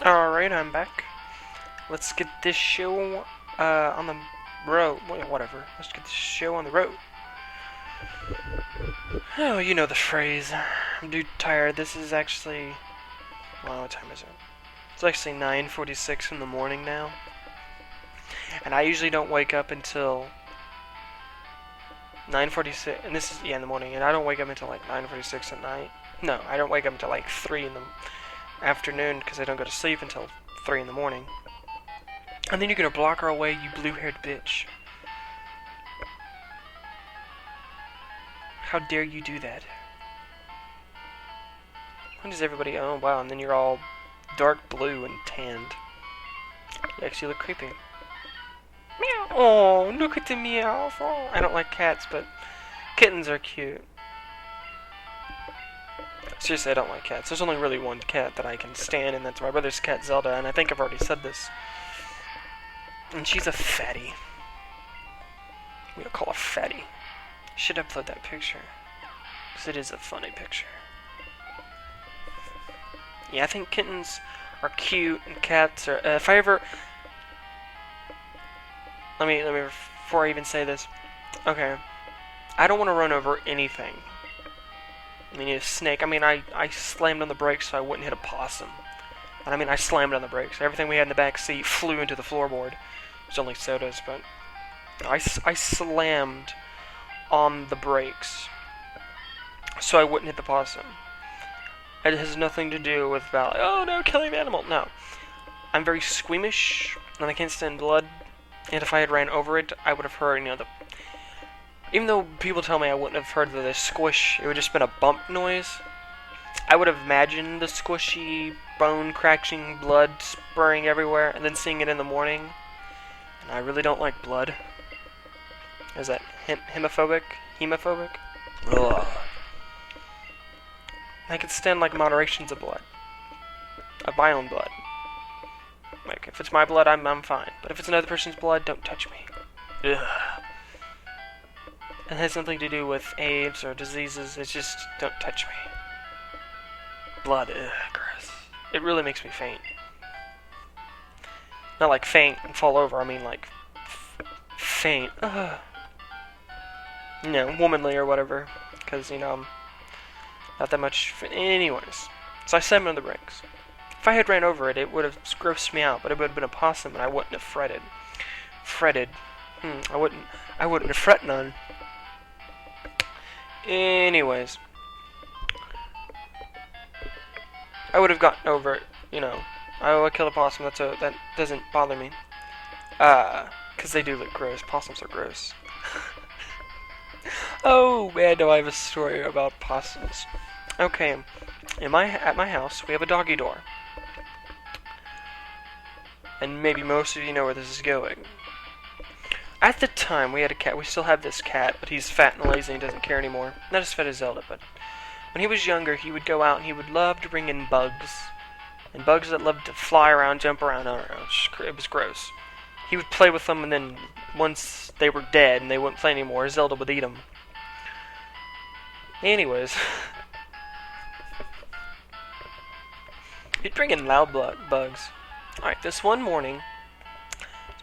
Alright, I'm back. Let's get this show on the road. Whatever. Let's get this show on the road. Oh, you know the phrase. I'm too tired. This is actually... Well, what time is it? It's actually 9:46 in the morning now. And I usually don't wake up until 9:46, and this is, in the morning, and I don't wake up until like 9:46 at night. No, I don't wake up until like 3 in the afternoon, because I don't go to sleep until 3 in the morning. And then you're gonna block her away, you blue-haired bitch. How dare you do that? When does everybody, oh wow, and then you're all dark blue and tanned. You actually look creepy. Meow. Oh, look at the meow. Oh, I don't like cats, but kittens are cute. Seriously, I don't like cats. There's only really one cat that I can stand, and that's my brother's cat, Zelda, and I think I've already said this. And she's a fatty. We don't call her fatty. Should upload that picture, because it is a funny picture. Yeah, I think kittens are cute, and cats are... if I ever... Let me, before I even say this. Okay. I don't want to run over anything. I mean, a snake. I mean, I slammed on the brakes so I wouldn't hit a possum. And I mean, I slammed on the brakes. Everything we had in the back seat flew into the floorboard. There's only sodas, but... I slammed on the brakes so I wouldn't hit the possum. It has nothing to do with about, oh no, killing the animal. No. I'm very squeamish, and I can't stand blood. And if I had ran over it, I would have heard, the... Even though people tell me I wouldn't have heard the squish, it would have just been a bump noise. I would have imagined the squishy, bone cracking, blood spurring everywhere, and then seeing it in the morning. And I really don't like blood. Is that hemophobic? Hemophobic? Ugh. I can stand, like, moderations of blood. Of my own blood. Like, if it's my blood, I'm fine. But if it's another person's blood, don't touch me. Ugh. It has nothing to do with AIDS or diseases. It's just, don't touch me. Blood, ugh, gross. It really makes me faint. Not like faint and fall over, I mean like faint. Ugh. Womanly or whatever. Because, I'm not that much... Anyways. So I slammed on the brakes. If I had ran over it, it would have grossed me out, but it would have been a possum and I wouldn't have fretted. Fretted. I wouldn't have fret none. Anyways. I would have gotten over it, I would kill a possum, that doesn't bother me. Because they do look gross. Possums are gross. Oh, man, do I have a story about possums. Okay, at my house, we have a doggy door. And maybe most of you know where this is going. At the time, we had a cat. We still have this cat, but he's fat and lazy and doesn't care anymore. Not as fat as Zelda, but when he was younger, he would go out and he would love to bring in bugs. And bugs that loved to fly around, jump around. I don't know. It was gross. He would play with them, and then once they were dead and they wouldn't play anymore, Zelda would eat them. Anyways. He'd bring in loud bugs. Alright, this one morning,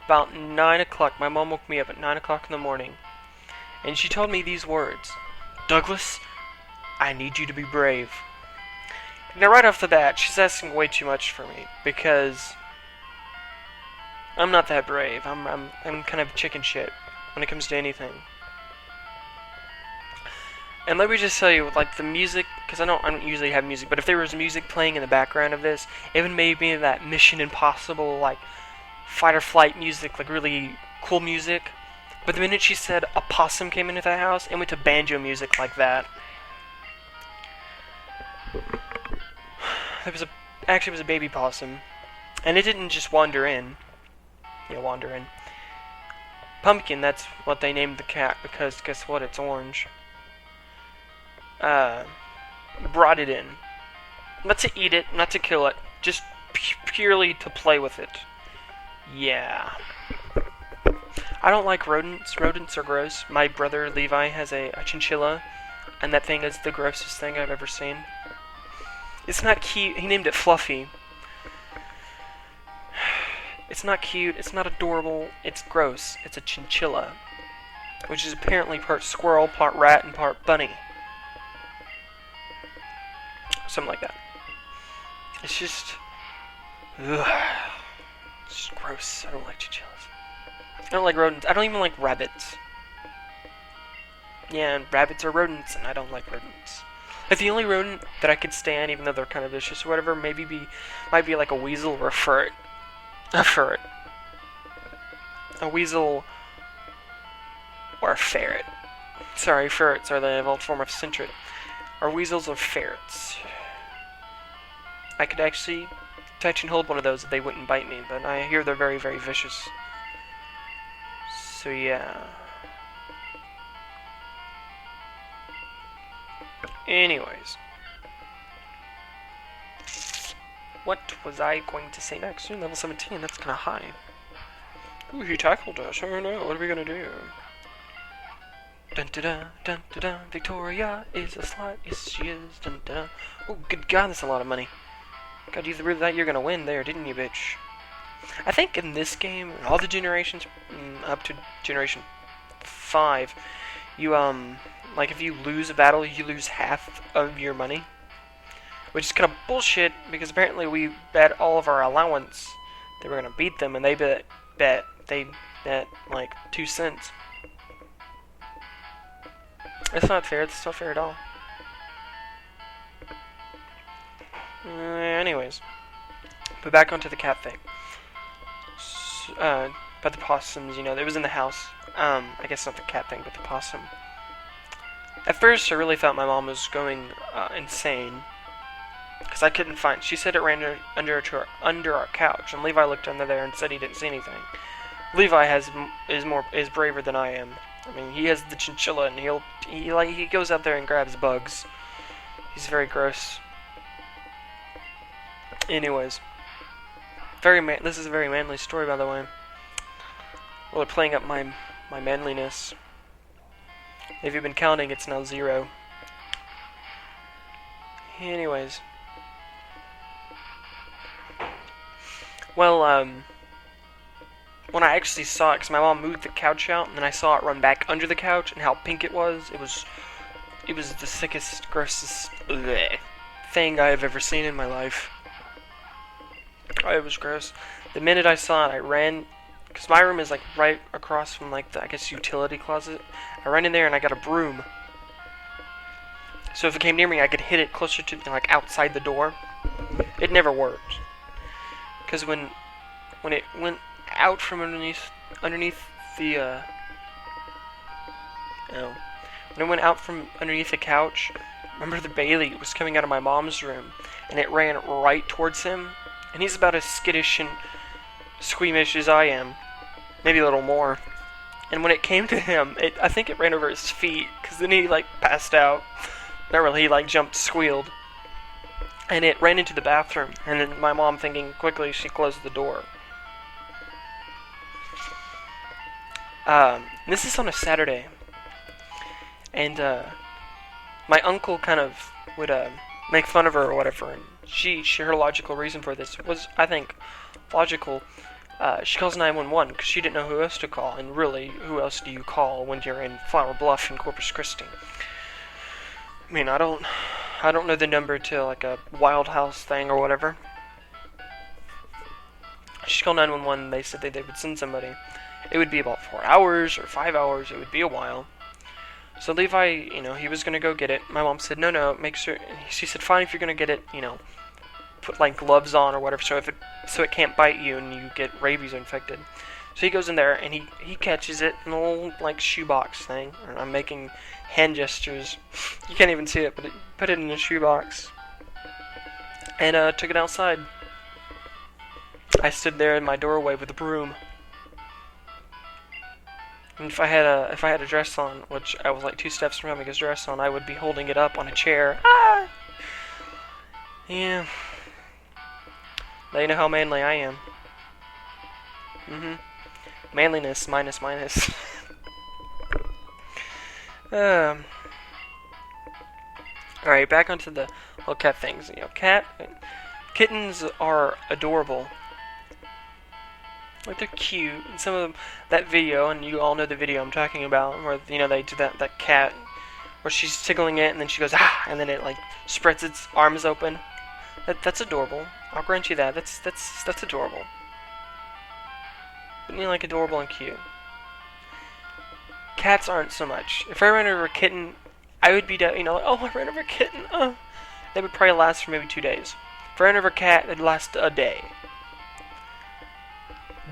about 9 o'clock, my mom woke me up at 9 o'clock in the morning, and she told me these words. Douglas, I need you to be brave. Now, right off the bat, she's asking way too much for me, because I'm not that brave. I'm kind of chicken shit when it comes to anything. And let me just tell you, like, the music, because I don't usually have music, but if there was music playing in the background of this, it would make me that Mission Impossible, like, fight or flight music, like, really cool music. But the minute she said a possum came into the house, it went to banjo music like that. Actually, it was a baby possum. And it didn't just wander in. Wander in. Pumpkin, that's what they named the cat, because guess what, it's orange. Brought it in. Not to eat it, not to kill it, just purely to play with it. Yeah. I don't like rodents. Rodents are gross. My brother Levi has a chinchilla, and that thing is the grossest thing I've ever seen. It's not cute. He named it Fluffy. It's not cute, it's not adorable, it's gross. It's a chinchilla, which is apparently part squirrel, part rat, and part bunny. Something like that. It's just... ugh. It's just gross. I don't like chinchillas. I don't like rodents. I don't even like rabbits. Yeah, and rabbits are rodents, and I don't like rodents. Like, the only rodent that I could stand, even though they're kind of vicious or whatever, might be like a weasel or a ferret. A ferret. A weasel or a ferret. Sorry, ferrets are the evolved form of centrid. Are weasels or ferrets? I could actually touch and hold one of those if they wouldn't bite me, but I hear they're very, very vicious. So yeah. Anyways. What was I going to say next? Ooh, level 17, that's kind of high. Ooh, he tackled us. Oh no, what are we gonna do? Dun da da, dun da da. Victoria is a slut. Yes, she is. Dun da da. Oh, good God, that's a lot of money. God, you really thought you were gonna win there, didn't you, bitch? I think in this game, in all the generations, up to generation 5, you, like, if you lose a battle, you lose half of your money. Which is kind of bullshit, because apparently we bet all of our allowance that we're gonna beat them, and they bet like 2 cents. It's not fair, it's not fair at all. Anyways, but back onto the cat thing. But the possums, you know, it was in the house. I guess not the cat thing, but the possum. At first, I really thought my mom was going insane, because I couldn't find. She said it ran under our couch, and Levi looked under there and said he didn't see anything. Levi is braver than I am. I mean, he has the chinchilla, and he goes out there and grabs bugs. He's very gross. Anyways, this is a very manly story, by the way. Well, they're playing up my manliness. If you've been counting, it's now 0. Anyways. Well, when I actually saw it, because my mom moved the couch out, and then I saw it run back under the couch, and how pink it was the sickest, grossest thing I have ever seen in my life. Oh, it was gross. The minute I saw it, I ran, because my room is like right across from like the, I guess, utility closet. I ran in there and I got a broom. So if it came near me, I could hit it closer to, like, outside the door. It never worked. Because when it went out from underneath the, when it went out from underneath the couch, remember the Bailey was coming out of my mom's room, and it ran right towards him, and he's about as skittish and squeamish as I am, maybe a little more. And when it came to him, I think it ran over his feet, because then he, like, passed out. Not really, he, like, jumped, squealed. And it ran into the bathroom, and then my mom, thinking quickly, she closed the door. This is on a Saturday. And, my uncle kind of would, make fun of her or whatever, and her logical reason for this was, I think, logical. She calls 911 because she didn't know who else to call, and really, who else do you call when you're in Flower Bluff and Corpus Christi? I mean, I don't know the number to, like, a Wild House thing or whatever. She called 911, they said they would send somebody. It would be about 4 hours or 5 hours, it would be a while. So Levi, you know, he was going to go get it. My mom said, no, make sure, she said, fine, if you're going to get it, you know, put, like, gloves on or whatever, so it can't bite you and you get rabies infected. So he goes in there and he catches it in a little, like, shoebox thing. And I'm making hand gestures. You can't even see it, but put it in a shoebox. And took it outside. I stood there in my doorway with a broom. And if I had a dress on, which I was like 2 steps from having a dress on, I would be holding it up on a chair. Ah! Yeah. Now you know how manly I am. Manliness, minus. Alright, back onto the little cat things. You know, kittens are adorable. Like, they're cute. And some of them, that video, and you all know the video I'm talking about, where, you know, they do that cat, where she's tickling it, and then she goes, ah, and then it, like, spreads its arms open. That's adorable. I'll grant you that. That's adorable. But you like adorable and cute. Cats aren't so much. If I ran over a kitten, I would be, you know, like, oh, I ran over a kitten. They would probably last for maybe 2 days. If I ran over a cat, it'd last a day.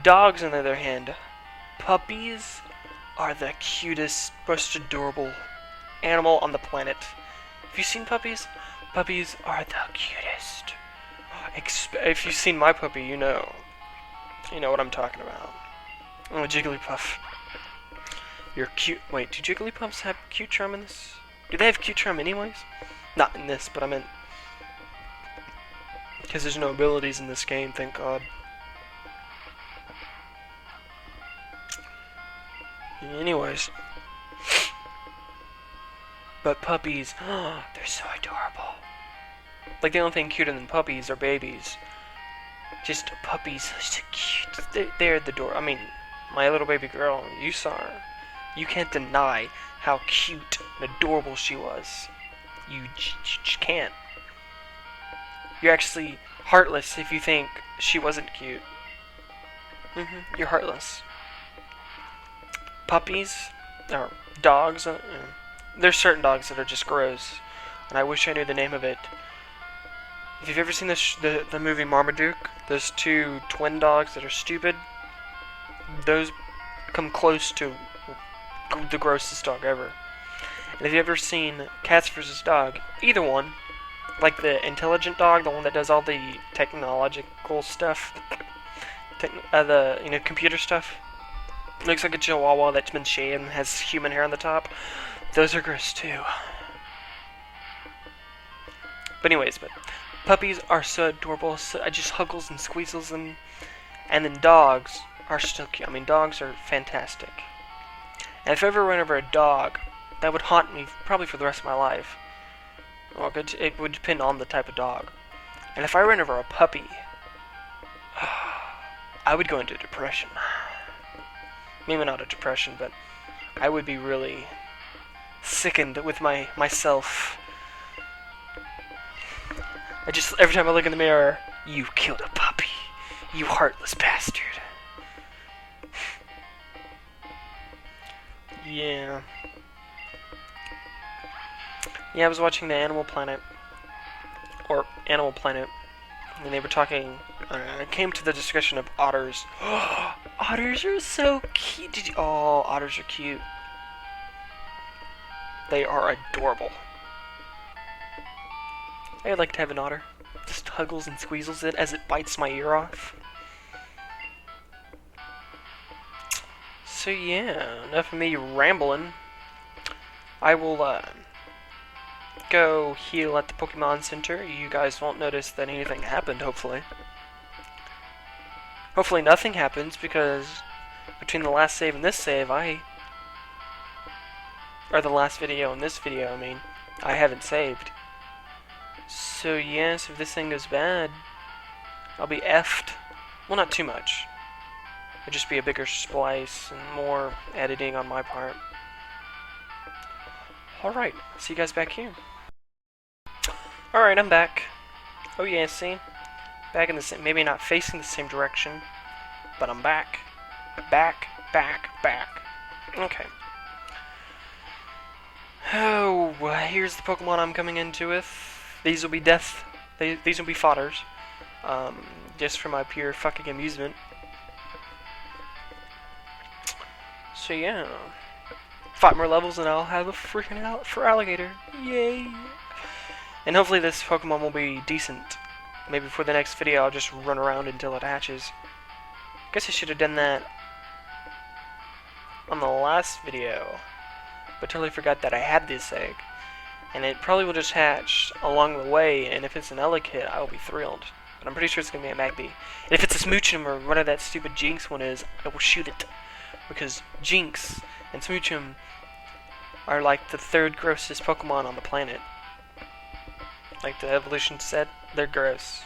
Dogs, on the other hand, puppies are the cutest, most adorable animal on the planet. Have you seen puppies? Puppies are the cutest. If you've seen my puppy, you know what I'm talking about. Oh, Jigglypuff. You're cute. Wait, do Jigglypuffs have cute charm in this? Do they have cute charm anyways? Not in this, but I meant... because there's no abilities in this game, thank God. Anyways. But puppies, they're so adorable. Like, the only thing cuter than puppies are babies. Just puppies, so cute. They're the door. I mean, my little baby girl, you saw her. You can't deny how cute and adorable she was. You can't. You're actually heartless if you think she wasn't cute. You're heartless. Puppies, or dogs, there's certain dogs that are just gross, and I wish I knew the name of it. If you've ever seen the movie Marmaduke, those two twin dogs that are stupid, those come close to the grossest dog ever. And if you've ever seen Cats vs. Dog, either one, like the intelligent dog, the one that does all the technological stuff, the computer stuff, looks like a chihuahua that's been shaved and has human hair on the top, those are gross too. But anyways, puppies are so adorable, so I just huggles and squeezes them. And then dogs are still cute. I mean, dogs are fantastic. And if I ever ran over a dog, that would haunt me probably for the rest of my life. Well, it would depend on the type of dog. And if I ran over a puppy, I would go into depression. Maybe not a depression, but I would be really sickened with myself. Every time I look in the mirror, you killed a puppy. You heartless bastard. Yeah. Yeah, I was watching the Animal Planet, and they were talking, it came to the discussion of otters. Otters are so cute. Otters are cute. They are adorable. I would like to have an otter. Just huggles and squeezes it as it bites my ear off. So yeah, enough of me rambling. I will go heal at the Pokemon Center. You guys won't notice that anything happened, hopefully. Hopefully nothing happens, because between the last save and this save, or the last video and this video, I mean, I haven't saved. So yes, if this thing goes bad, I'll be effed. Well, not too much. It'll just be a bigger splice and more editing on my part. Alright, see you guys back here. Alright, I'm back. Oh yeah, see? Back in the same, maybe not facing the same direction, but I'm back. Back. Okay. Oh, here's the Pokemon I'm coming into with. These will be these will be fodders. Just for my pure fucking amusement. So yeah. 5 more levels and I'll have a freaking out for alligator. Yay! And hopefully this Pokemon will be decent. Maybe for the next video I'll just run around until it hatches. Guess I should have done that on the last video. But totally forgot that I had this egg. And it probably will just hatch along the way, and if it's an Elekid, I will be thrilled. But I'm pretty sure it's going to be a Magby. And if it's a Smoochum or whatever that stupid Jinx one is, I will shoot it. Because Jinx and Smoochum are like the 3rd grossest Pokemon on the planet. Like the evolution said, they're gross.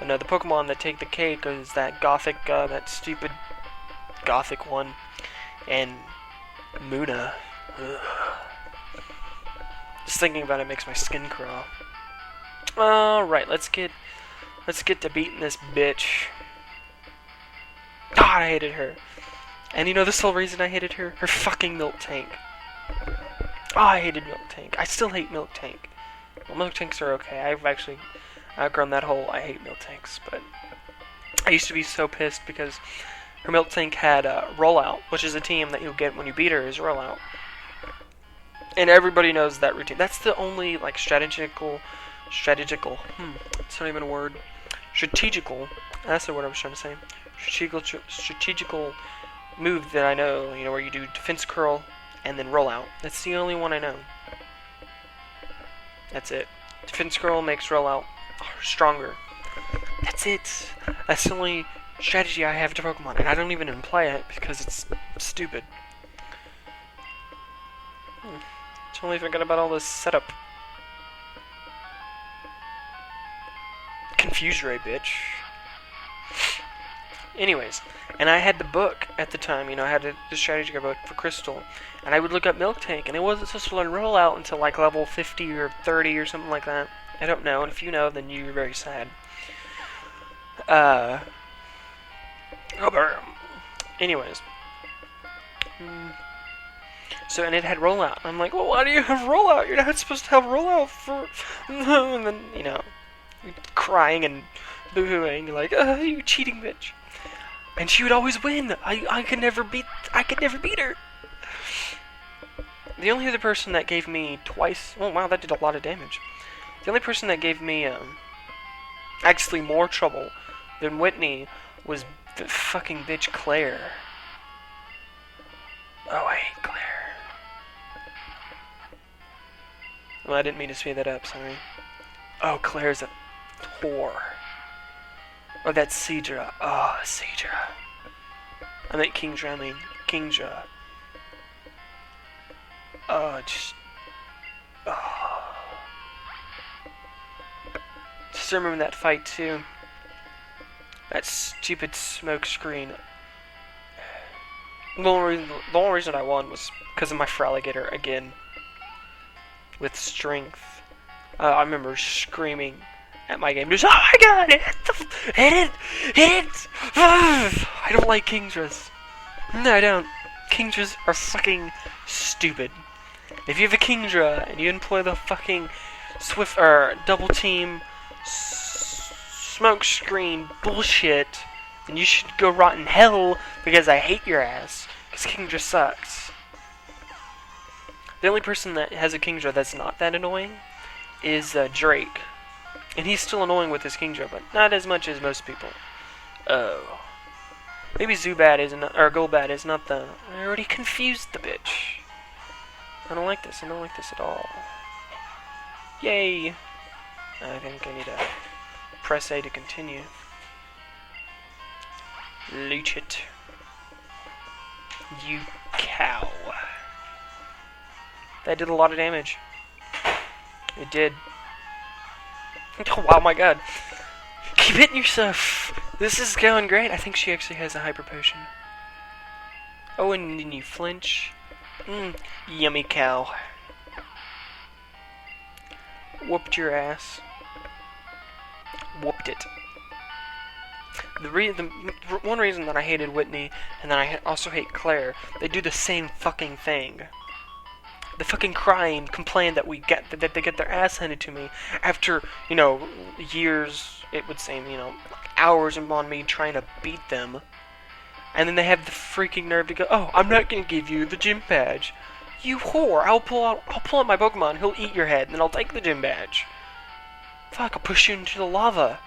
But no, the Pokemon that take the cake is that Gothic, that stupid Gothic one, and Muna. Ugh. Just thinking about it makes my skin crawl. Alright, let's get to beating this bitch. God, I hated her. And you know the sole reason I hated her? Her fucking Milk Tank. Oh, I hated Milk Tank. I still hate Milk Tank. Well, Milk Tanks are okay. I've actually outgrown that whole I hate Milk Tanks, but I used to be so pissed because her Milk Tank had Rollout, which is a team that you'll get when you beat her is Rollout. And everybody knows that routine. That's the only, like, strategical, it's not even a word, strategical, that's the word I was trying to say, strategical move that I know, you know, where you do defense curl and then roll out. That's the only one I know. That's it. Defense curl makes roll out stronger. That's it. That's the only strategy I have to Pokemon, and I don't even play it because it's stupid. Totally forgot about all this setup. Confuse Ray, bitch. Anyways, and I had the book at the time, you know, I had the strategy book for Crystal, and I would look up Milk Tank, and it wasn't supposed to learn Rollout until like level 50 or 30 or something like that. I don't know, and if you know, then you're very sad. Anyways. So, and it had Rollout. I'm like, well, why do you have Rollout? You're not supposed to have Rollout for... And then, you know, crying and boo-hooing, like, you cheating bitch. And she would always win. I could never beat her. The only other person that gave me twice... Oh, wow, that did a lot of damage. The only person that gave me, actually more trouble than Whitney was the fucking bitch Claire. Oh, I hate Claire. Well, I didn't mean to speed that up, sorry. Oh, Claire's a whore. Oh, that's Seadra. Oh, Seadra. I meant Kingdra, Kingdra. Oh, just... Oh. Just remember that fight, too. That stupid smoke screen. The only reason I won was because of my Feraligatr again. With strength. I remember screaming at my game. Just, oh my god! Hit it! I don't like Kingdras. No, I don't. Kingdras are fucking stupid. If you have a Kingdra and you employ the fucking swift or double team smoke screen bullshit, then you should go rot in hell because I hate your ass. Because Kingdra sucks. The only person that has a Kingdra that's not that annoying is Drake. And he's still annoying with his Kingdra, but not as much as most people. Oh. Maybe Zubat isn't, or Golbat is not the... I already confused the bitch. I don't like this. I don't like this at all. Yay! I think I need to press A to continue. Leech it. You cow. That did a lot of damage. It did. Oh my god. Keep hitting yourself. This is going great. I think she actually has a hyper potion. Oh, and then you flinch. Yummy cow. Whooped your ass. Whooped it. The one reason that I hated Whitney, and then I also hate Claire, they do the same fucking thing. The fucking cry and complain that that they get their ass handed to me after, you know, years, it would seem, you know, hours on me trying to beat them. And then they have the freaking nerve to go, oh, I'm not gonna give you the gym badge. You whore, I'll pull out my Pokemon, he'll eat your head, and then I'll take the gym badge. Fuck, I'll push you into the lava.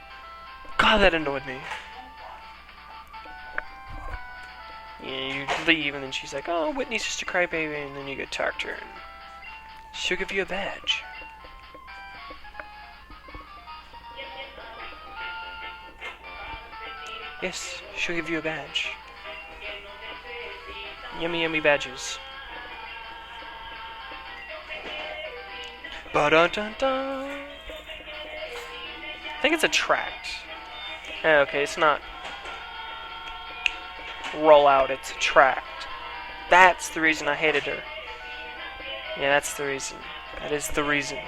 God, that annoyed me. Yeah, you leave, and then she's like, oh, Whitney's just a crybaby, and then you go talk to her, and she'll give you a badge. Yes, she'll give you a badge. Yummy, yummy badges. Ba-dun-dun-dun. I think it's a tract. Okay, it's not roll out, it's attract. That's the reason I hated her. Yeah, that's the reason. That is the reason.